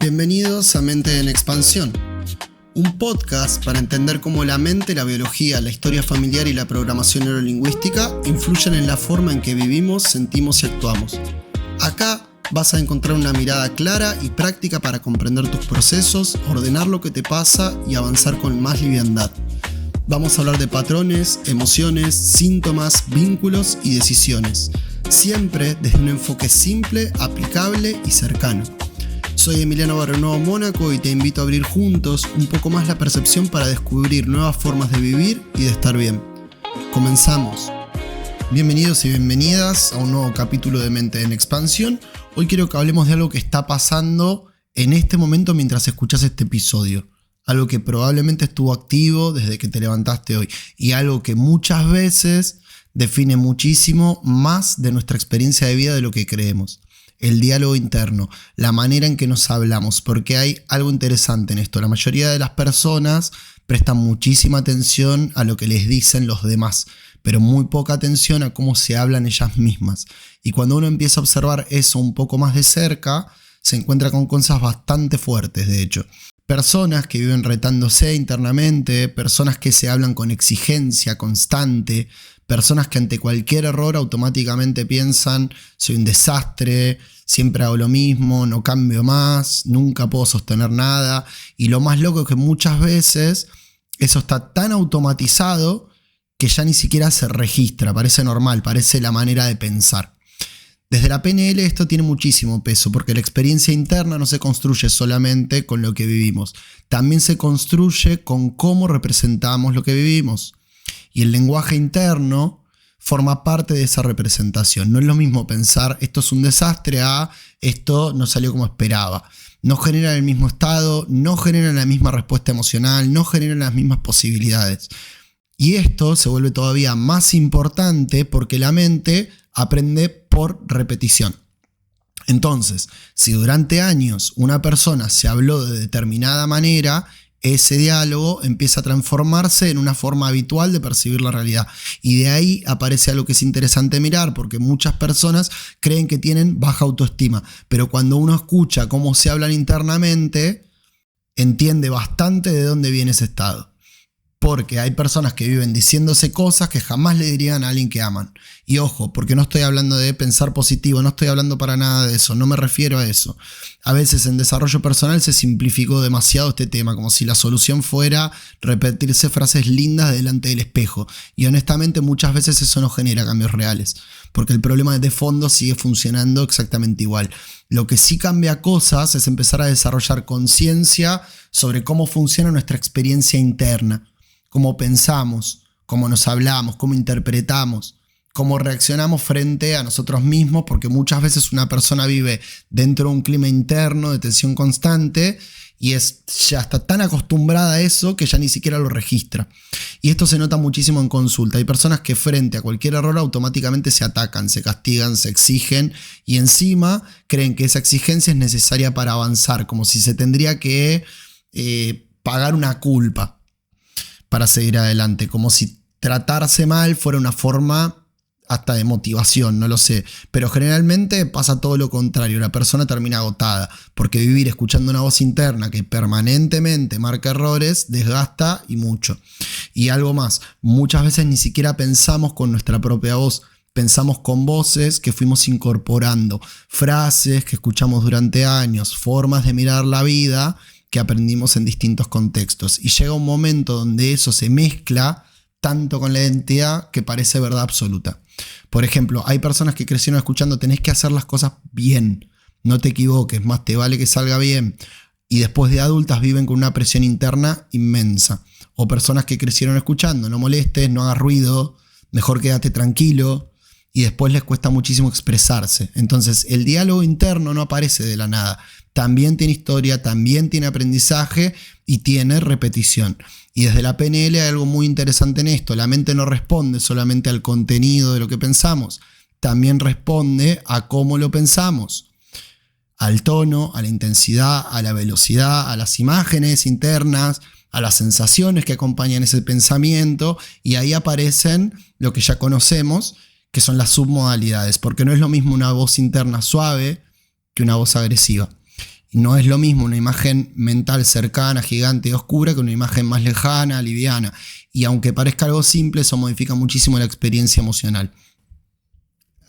Bienvenidos a Mente en Expansión, un podcast para entender cómo la mente, la biología, la historia familiar y la programación neurolingüística influyen en la forma en que vivimos, sentimos y actuamos. Acá vas a encontrar una mirada clara y práctica para comprender tus procesos, ordenar lo que te pasa y avanzar con más liviandad. Vamos a hablar de patrones, emociones, síntomas, vínculos y decisiones, siempre desde un enfoque simple, aplicable y cercano. Soy Emiliano Barrenuevo Mónaco y te invito a abrir juntos un poco más la percepción para descubrir nuevas formas de vivir y de estar bien. Comenzamos. Bienvenidos y bienvenidas a un nuevo capítulo de Mente en Expansión. Hoy quiero que hablemos de algo que está pasando en este momento mientras escuchas este episodio. Algo que probablemente estuvo activo desde que te levantaste hoy y algo que muchas veces define muchísimo más de nuestra experiencia de vida de lo que creemos. El diálogo interno, la manera en que nos hablamos, porque hay algo interesante en esto. La mayoría de las personas prestan muchísima atención a lo que les dicen los demás, pero muy poca atención a cómo se hablan ellas mismas. Y cuando uno empieza a observar eso un poco más de cerca, se encuentra con cosas bastante fuertes, de hecho. Personas que viven retándose internamente, personas que se hablan con exigencia constante, personas que ante cualquier error automáticamente piensan soy un desastre, siempre hago lo mismo, no cambio más, nunca puedo sostener nada. Y lo más loco es que muchas veces eso está tan automatizado que ya ni siquiera se registra, parece normal, parece la manera de pensar. Desde la PNL esto tiene muchísimo peso porque la experiencia interna no se construye solamente con lo que vivimos, también se construye con cómo representamos lo que vivimos. Y el lenguaje interno forma parte de esa representación. No es lo mismo pensar esto es un desastre a esto no salió como esperaba. No generan el mismo estado, no generan la misma respuesta emocional, no generan las mismas posibilidades. Y esto se vuelve todavía más importante porque la mente aprende por repetición. Entonces, si durante años una persona se habló de determinada manera, ese diálogo empieza a transformarse en una forma habitual de percibir la realidad. Y de ahí aparece algo que es interesante mirar, porque muchas personas creen que tienen baja autoestima. Pero cuando uno escucha cómo se hablan internamente, entiende bastante de dónde viene ese estado. Porque hay personas que viven diciéndose cosas que jamás le dirían a alguien que aman. Y ojo, porque no estoy hablando de pensar positivo, no estoy hablando para nada de eso, no me refiero a eso. A veces en desarrollo personal se simplificó demasiado este tema, como si la solución fuera repetirse frases lindas delante del espejo. Y honestamente muchas veces eso no genera cambios reales, porque el problema de fondo sigue funcionando exactamente igual. Lo que sí cambia cosas es empezar a desarrollar conciencia sobre cómo funciona nuestra experiencia interna. Cómo pensamos, cómo nos hablamos, cómo interpretamos, cómo reaccionamos frente a nosotros mismos, porque muchas veces una persona vive dentro de un clima interno de tensión constante y ya está tan acostumbrada a eso que ya ni siquiera lo registra. Y esto se nota muchísimo en consulta. Hay personas que frente a cualquier error automáticamente se atacan, se castigan, se exigen y encima creen que esa exigencia es necesaria para avanzar, como si se tendría que pagar una culpa para seguir adelante, como si tratarse mal fuera una forma hasta de motivación, no lo sé. Pero generalmente pasa todo lo contrario, la persona termina agotada, porque vivir escuchando una voz interna que permanentemente marca errores, desgasta y mucho. Y algo más, muchas veces ni siquiera pensamos con nuestra propia voz, pensamos con voces que fuimos incorporando, frases que escuchamos durante años, formas de mirar la vida que aprendimos en distintos contextos. Y llega un momento donde eso se mezcla tanto con la identidad que parece verdad absoluta. Por ejemplo, hay personas que crecieron escuchando tenés que hacer las cosas bien, no te equivoques, más te vale que salga bien. Y después de adultas viven con una presión interna inmensa. O personas que crecieron escuchando no molestes, no hagas ruido, mejor quédate tranquilo. Y después les cuesta muchísimo expresarse. Entonces el diálogo interno no aparece de la nada. También tiene historia, también tiene aprendizaje y tiene repetición. Y desde la PNL hay algo muy interesante en esto. La mente no responde solamente al contenido de lo que pensamos, también responde a cómo lo pensamos. Al tono, a la intensidad, a la velocidad, a las imágenes internas, a las sensaciones que acompañan ese pensamiento. Y ahí aparecen lo que ya conocemos, que son las submodalidades, porque no es lo mismo una voz interna suave que una voz agresiva. Y no es lo mismo una imagen mental cercana, gigante y oscura que una imagen más lejana, liviana. Y aunque parezca algo simple, eso modifica muchísimo la experiencia emocional.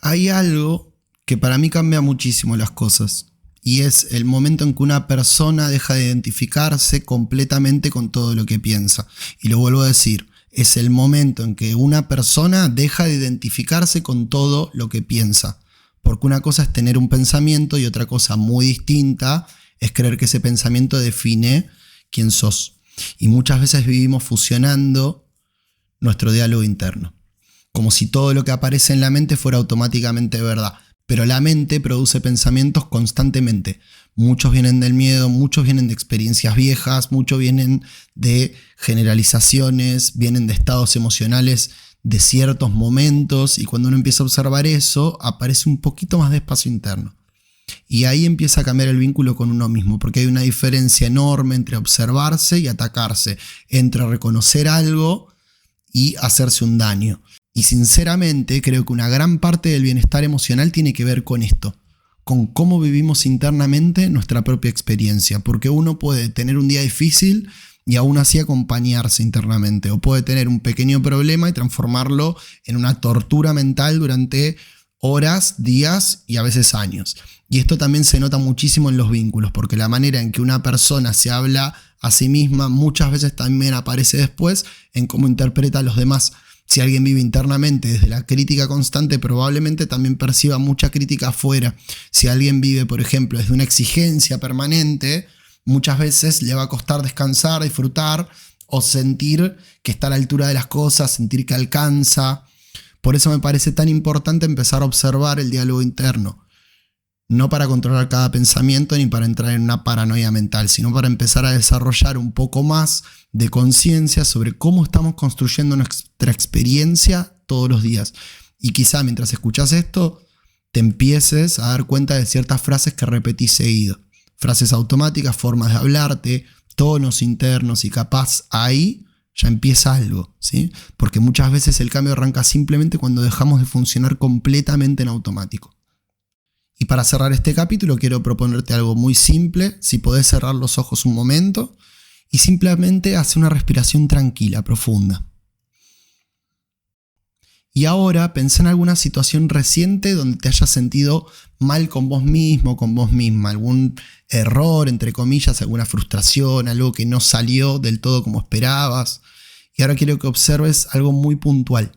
Hay algo que para mí cambia muchísimo las cosas. Y es el momento en que una persona deja de identificarse completamente con todo lo que piensa. Y lo vuelvo a decir, es el momento en que una persona deja de identificarse con todo lo que piensa. Porque una cosa es tener un pensamiento y otra cosa muy distinta es creer que ese pensamiento define quién sos. Y muchas veces vivimos fusionando nuestro diálogo interno. Como si todo lo que aparece en la mente fuera automáticamente verdad. Pero la mente produce pensamientos constantemente. Muchos vienen del miedo, muchos vienen de experiencias viejas, muchos vienen de generalizaciones, vienen de estados emocionales de ciertos momentos, y cuando uno empieza a observar eso, aparece un poquito más de espacio interno. Y ahí empieza a cambiar el vínculo con uno mismo, porque hay una diferencia enorme entre observarse y atacarse, entre reconocer algo y hacerse un daño. Y sinceramente creo que una gran parte del bienestar emocional tiene que ver con esto, con cómo vivimos internamente nuestra propia experiencia, porque uno puede tener un día difícil y aún así acompañarse internamente, o puede tener un pequeño problema y transformarlo en una tortura mental durante horas, días y a veces años. Y esto también se nota muchísimo en los vínculos, porque la manera en que una persona se habla a sí misma muchas veces también aparece después en cómo interpreta a los demás. Si alguien vive internamente desde la crítica constante, probablemente también perciba mucha crítica afuera. Si alguien vive, por ejemplo, desde una exigencia permanente, muchas veces le va a costar descansar, disfrutar o sentir que está a la altura de las cosas, sentir que alcanza. Por eso me parece tan importante empezar a observar el diálogo interno. No para controlar cada pensamiento ni para entrar en una paranoia mental, sino para empezar a desarrollar un poco más de conciencia sobre cómo estamos construyendo nuestra experiencia todos los días. Y quizá mientras escuchas esto, te empieces a dar cuenta de ciertas frases que repetís seguido. Frases automáticas, formas de hablarte, tonos internos, y capaz ahí ya empieza algo, ¿sí? Porque muchas veces el cambio arranca simplemente cuando dejamos de funcionar completamente en automático. Y para cerrar este capítulo quiero proponerte algo muy simple. Si podés cerrar los ojos un momento y simplemente hacer una respiración tranquila, profunda. Y ahora pensá en alguna situación reciente donde te hayas sentido mal con vos mismo, con vos misma. Algún error, entre comillas, alguna frustración, algo que no salió del todo como esperabas. Y ahora quiero que observes algo muy puntual.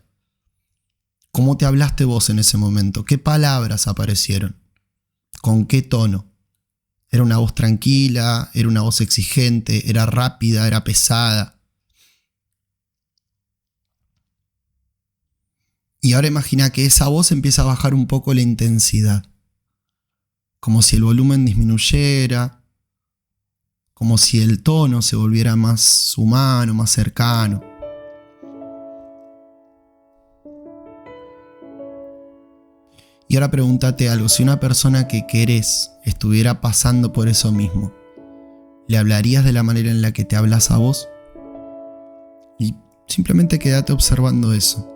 ¿Cómo te hablaste vos en ese momento? ¿Qué palabras aparecieron? ¿Con qué tono? ¿Era una voz tranquila? ¿Era una voz exigente? ¿Era rápida? ¿Era pesada? Y ahora imagina que esa voz empieza a bajar un poco la intensidad. Como si el volumen disminuyera. Como si el tono se volviera más humano, más cercano. Y ahora pregúntate algo, si una persona que querés estuviera pasando por eso mismo, ¿le hablarías de la manera en la que te hablas a vos? Y simplemente quédate observando eso.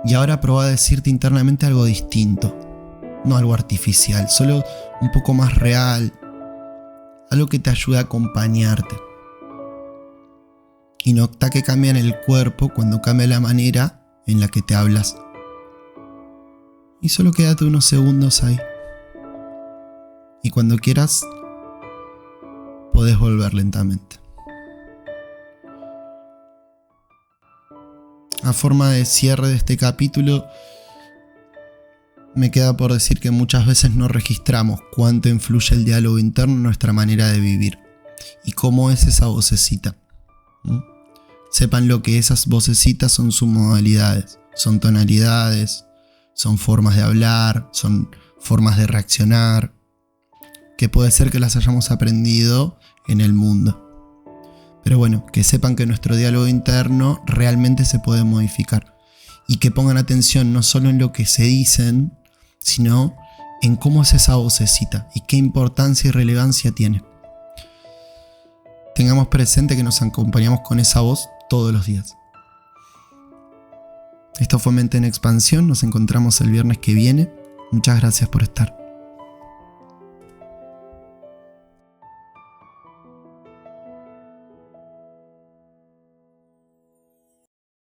Y ahora probá a decirte internamente algo distinto, no algo artificial, solo un poco más real, algo que te ayude a acompañarte. Y nota que cambia en el cuerpo cuando cambia la manera en la que te hablas. Y solo quédate unos segundos ahí. Y cuando quieras, podés volver lentamente. A forma de cierre de este capítulo, me queda por decir que muchas veces no registramos cuánto influye el diálogo interno en nuestra manera de vivir y cómo es esa vocecita. Sepan lo que esas vocecitas son submodalidades, son tonalidades, son formas de hablar, son formas de reaccionar, que puede ser que las hayamos aprendido en el mundo. Pero bueno, que sepan que nuestro diálogo interno realmente se puede modificar y que pongan atención no solo en lo que se dicen, sino en cómo es esa vocecita y qué importancia y relevancia tiene. Tengamos presente que nos acompañamos con esa voz todos los días. Esto fue Mente en Expansión, nos encontramos el viernes que viene. Muchas gracias por estar.